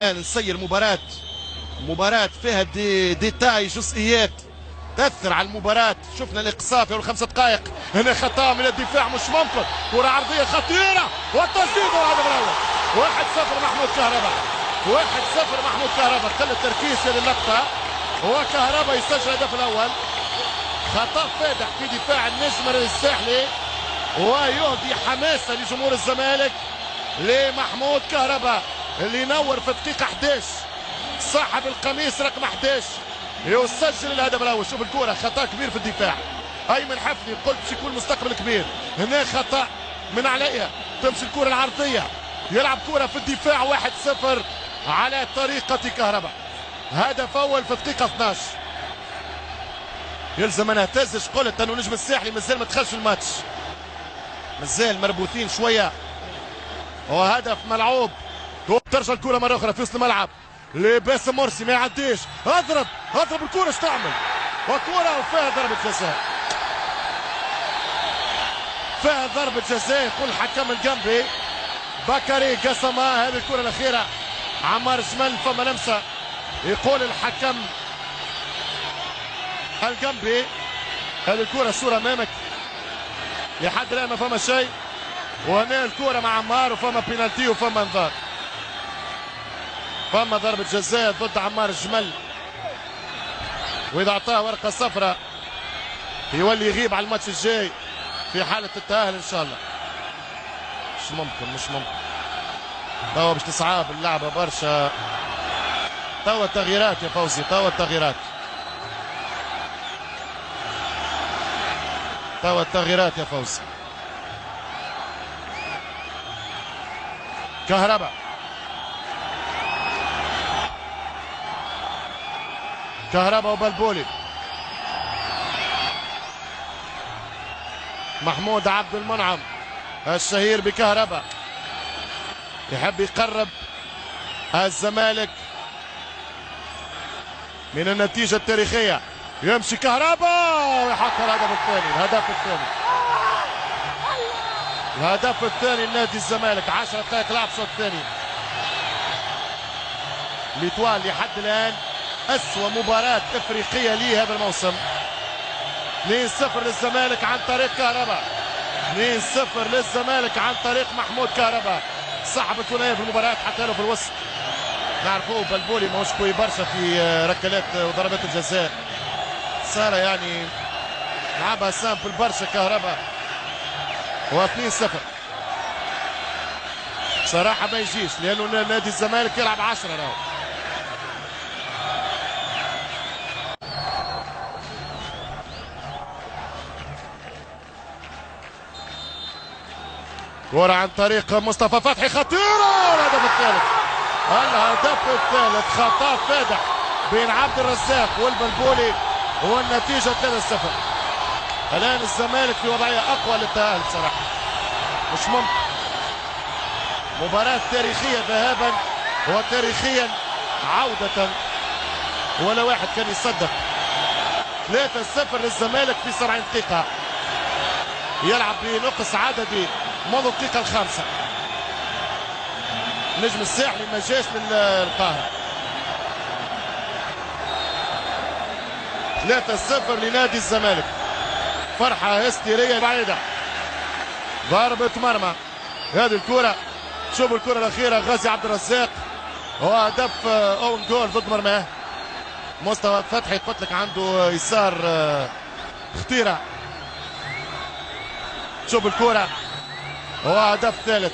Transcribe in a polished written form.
نسير مباراة فيها ديتاي جزئيات تأثر على المباراة. شفنا الإقصاء في 5 دقائق. هنا خطأ من الدفاع مش ممكن، كرة عرضية خطيرة والتسديد والهدف الأول. 1-0 محمود كهرباء. 1-0 محمود كهرباء. قل التركيز في اللقطة وكهرباء يسجل الهدف الأول. خطأ فادح في دفاع النجم الساحلي ويهدي حماسة لجمهور الزمالك لمحمود كهرباء اللي ينور في الدقيقة 11. صاحب القميص رقم 11 يسجل الهدف الاول. شوف الكرة، خطأ كبير في الدفاع. ايمن حفني قلت باش يكون مستقبل كبير، هنا خطأ من عليا. تمشي الكرة العرضية، يلعب كرة في الدفاع. 1-0 على طريقة كهرباء. هدف اول في الدقيقة 12. يلزم انا اهتزش، قلت انه نجم الساحلي مازال ما دخلش الماتش، مازال مربوطين شوية. وهدف ملعوب. ترجع الكرة مرة أخرى في وسط الملعب لباسم مرسي، ما يعديش. اضرب الكرة، ايش تعمل؟ وكرة وفيها ضربة جزاء. فيها ضربة جزاء. يقول الحكم الجنبي بكري قسمة. هذه الكرة الأخيرة عمار جمل فما لمسة. يقول الحكم الجنبي هذه الكرة، الصورة أمامك، لحد الآن ما فما شيء. وهنا الكرة مع عمار وفما بينالتي وفما انذار. فما ضربة جزاء ضد عمار الجمل، وإذا أعطاه ورقة صفراء يولي يغيب على الماتش الجاي في حالة التأهل إن شاء الله. مش ممكن. توا باش تصعب اللعبة برشا. توا التغييرات يا فوزي، توا التغييرات يا فوزي. كهرباء وبلبولي. محمود عبد المنعم الشهير بكهرباء يحب يقرب الزمالك من النتيجة التاريخية. يمشي كهرباء ويحط الهدف الثاني لنادي الزمالك. 10 دقائق لعب الشوط الثاني. ليتوال لحد الآن أسوأ مباراة إفريقية لي هذا الموسم. 2-0 للزمالك عن طريق كهرباء. 2-0 للزمالك عن طريق محمود كهرباء. صاحب الثنائية في المباراة حتى له في الوسط. نعرفوه بلبولي ماهوش قوي برشا في ركلات وضربات الجزاء. صار يعني لعبها سامبل برشا كهرباء. هو 2-0 صراحة ما يجيش، لأنه نادي الزمالك يلعب 10 راهو. كرة عن طريق مصطفى فتحي خطيرة. الهدف الثالث خطأ فادح بين عبد الرزاق والبلبولي والنتيجة 3-0. الآن الزمالك في وضعية أقوى للتأهل صراحة. مش ممكن. مباراة تاريخية ذهابا وتاريخيا عودة، ولا واحد كان يصدق. 3-0 للزمالك في 70 دقيقة. يلعب بنقص عددي منذ الدقيقة 5. نجم الساحلي ما جاش للقاهرة. 3-0 لنادي الزمالك. فرحة هستيرية بعيدة. ضربة مرمى. هذه الكرة، شوفوا الكرة الأخيرة غازي عبد الرزاق وهدف أون جول ضد مرماه. مصطفى فتحي قلت لك عنده يسار خطيرة. شوف الكرة وهدف ثالث.